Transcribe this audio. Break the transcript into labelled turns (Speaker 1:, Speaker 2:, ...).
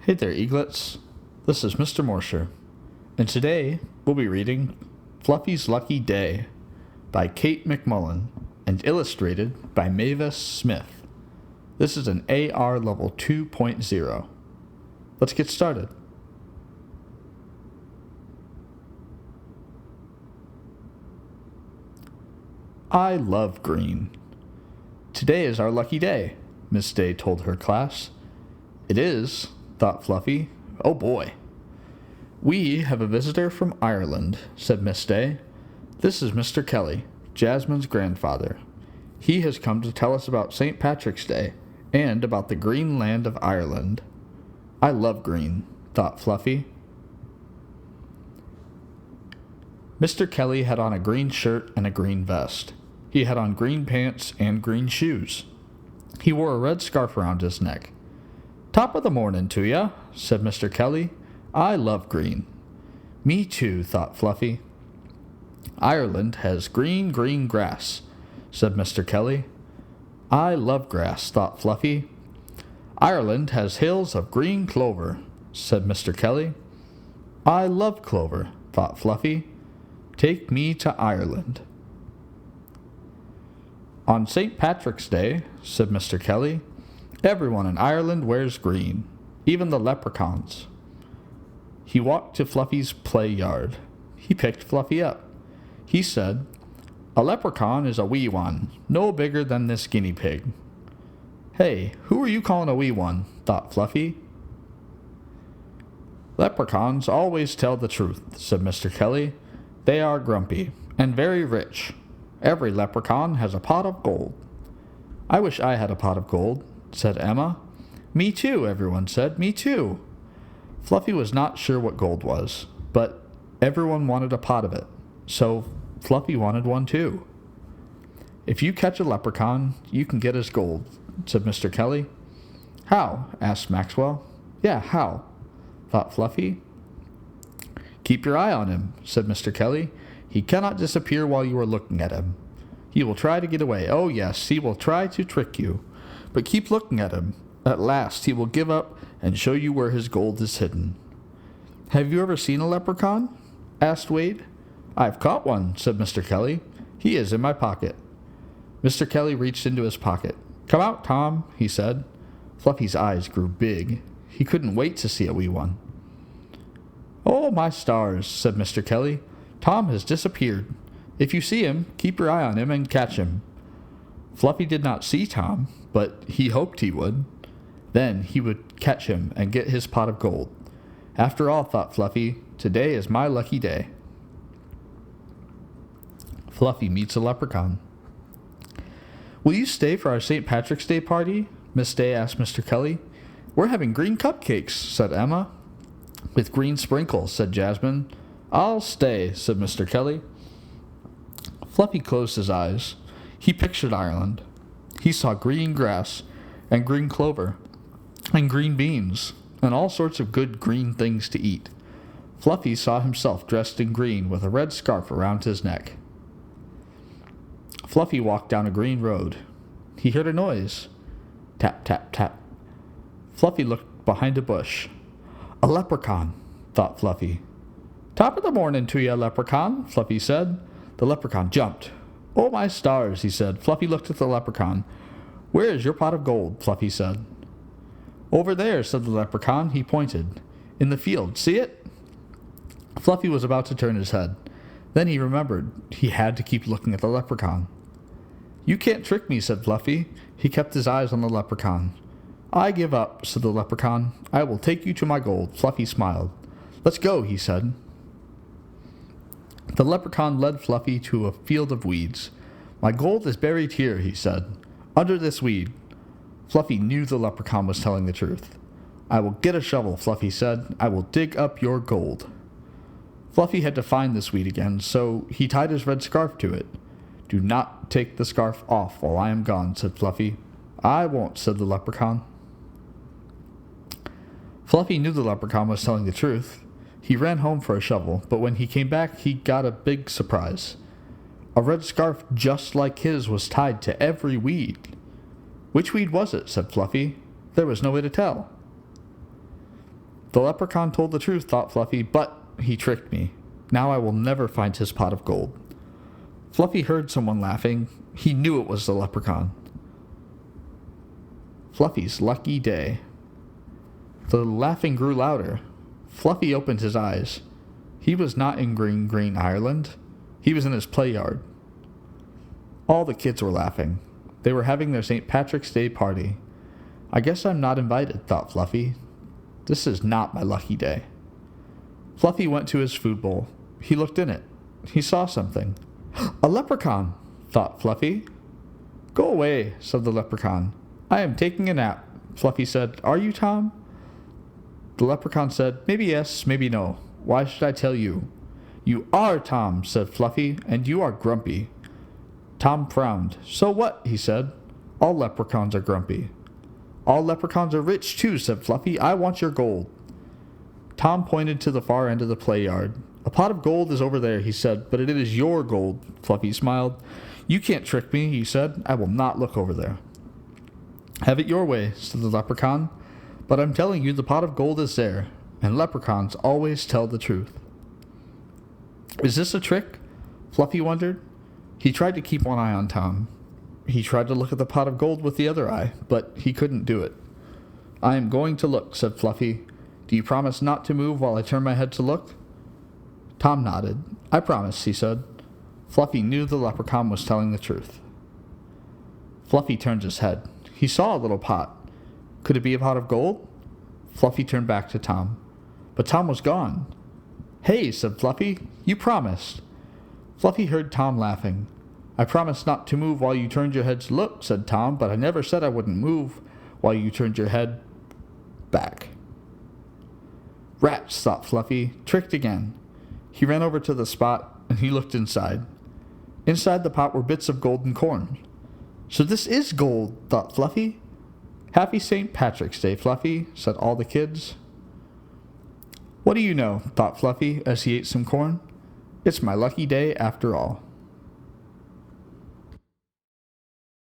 Speaker 1: Hey there, eaglets. This is Mr. Morsher, and today we'll be reading Fluffy's Lucky Day by Kate McMullan and illustrated by Mavis Smith. This is an AR level 2.0. Let's get started. I love green. Today is our lucky day, Miss Day told her class. It is, thought Fluffy. Oh boy. We have a visitor from Ireland, said Miss Day. This is Mr. Kelly, Jasmine's grandfather. He has come to tell us about St. Patrick's Day and about the green land of Ireland. I love green, thought Fluffy. Mr. Kelly had on a green shirt and a green vest. He had on green pants and green shoes. He wore a red scarf around his neck. Top of the morning to ya, said Mr. Kelly. I love green. Me too, thought Fluffy. Ireland has green, green grass, said Mr. Kelly. I love grass, thought Fluffy. Ireland has hills of green clover, said Mr. Kelly. I love clover, thought Fluffy. Take me to Ireland. On St. Patrick's Day, said Mr. Kelly, everyone in Ireland wears green, even the leprechauns. He walked to Fluffy's play yard. He picked Fluffy up. He said, A leprechaun is a wee one, no bigger than this guinea pig. Hey, who are you calling a wee one? Thought Fluffy. Leprechauns always tell the truth, said Mr. Kelly. They are grumpy and very rich. Every leprechaun has a pot of gold. I wish I had a pot of gold, said Emma. Me too, everyone said. Me too. Fluffy was not sure what gold was, but everyone wanted a pot of it, so Fluffy wanted one too. If you catch a leprechaun, you can get his gold, said Mr. Kelly. How? Asked Maxwell. Yeah, how? Thought Fluffy. Keep your eye on him, said Mr. Kelly. He cannot disappear while you are looking at him. He will try to get away. Oh, yes, he will try to trick you. But keep looking at him. At last he will give up and show you where his gold is hidden. Have you ever seen a leprechaun? Asked Wade. I've caught one, said Mr. Kelly. He is in my pocket. Mr. Kelly reached into his pocket. Come out, Tom, he said. Fluffy's eyes grew big. He couldn't wait to see a wee one. Oh, my stars, said Mr. Kelly. Tom has disappeared. If you see him, keep your eye on him and catch him. Fluffy did not see Tom, but he hoped he would. Then he would catch him and get his pot of gold. After all, thought Fluffy, today is my lucky day. Fluffy meets a leprechaun. Will you stay for our St. Patrick's Day party? Miss Day asked Mr. Kelly. We're having green cupcakes, said Emma. With green sprinkles, said Jasmine. I'll stay, said Mr. Kelly. Fluffy closed his eyes. He pictured Ireland. He saw green grass and green clover and green beans and all sorts of good green things to eat. Fluffy saw himself dressed in green with a red scarf around his neck. Fluffy walked down a green road. He heard a noise. Tap, tap, tap. Fluffy looked behind a bush. A leprechaun, thought Fluffy. Top of the morning to ya, leprechaun, Fluffy said. The leprechaun jumped. Oh, my stars, he said. Fluffy looked at the leprechaun. Where is your pot of gold? Fluffy said. Over there, said the leprechaun. He pointed. In the field. See it? Fluffy was about to turn his head. Then he remembered he had to keep looking at the leprechaun. You can't trick me, said Fluffy. He kept his eyes on the leprechaun. I give up, said the leprechaun. I will take you to my gold. Fluffy smiled. Let's go, he said. The leprechaun led Fluffy to a field of weeds. My gold is buried here, he said, under this weed. Fluffy knew the leprechaun was telling the truth. I will get a shovel, Fluffy said. I will dig up your gold. Fluffy had to find this weed again, so he tied his red scarf to it. Do not take the scarf off while I am gone, said Fluffy. I won't, said the leprechaun. Fluffy knew the leprechaun was telling the truth. He ran home for a shovel, but when he came back, he got a big surprise. A red scarf just like his was tied to every weed. Which weed was it? Said Fluffy. There was no way to tell. The leprechaun told the truth, thought Fluffy, but he tricked me. Now I will never find his pot of gold. Fluffy heard someone laughing. He knew it was the leprechaun. Fluffy's lucky day. The laughing grew louder. Fluffy opened his eyes. He was not in green Ireland. He was in his play yard. All the kids were laughing. They were having their St. Patrick's Day party. I guess I'm not invited, thought Fluffy. This is not my lucky day. Fluffy went to his food bowl. He looked in it. He saw something. A leprechaun, thought Fluffy. Go away, said the leprechaun. I am taking a nap. Fluffy said, Are you, Tom? The leprechaun said, Maybe yes, maybe no. Why should I tell you? You are Tom, said Fluffy, and you are grumpy. Tom frowned. So what? He said. All leprechauns are grumpy. All leprechauns are rich too, said Fluffy. I want your gold. Tom pointed to the far end of the play yard. A pot of gold is over there, he said, but it is your gold. Fluffy smiled. You can't trick me, he said. I will not look over there. Have it your way, said the leprechaun. But I'm telling you the pot of gold is there, and leprechauns always tell the truth. Is this a trick? Fluffy wondered. He tried to keep one eye on Tom. He tried to look at the pot of gold with the other eye, but he couldn't do it. I am going to look, said Fluffy. Do you promise not to move while I turn my head to look? Tom nodded. I promise, he said. Fluffy knew the leprechaun was telling the truth. Fluffy turned his head. He saw a little pot. Could it be a pot of gold? Fluffy turned back to Tom. But Tom was gone. Hey, said Fluffy, you promised. Fluffy heard Tom laughing. I promised not to move while you turned your head to look, said Tom, but I never said I wouldn't move while you turned your head back. Rats, thought Fluffy, tricked again. He ran over to the spot, and he looked inside. Inside the pot were bits of golden corn. So this is gold, thought Fluffy. Happy St. Patrick's Day, Fluffy, said all the kids. What do you know, thought Fluffy as he ate some corn. It's my lucky day after all.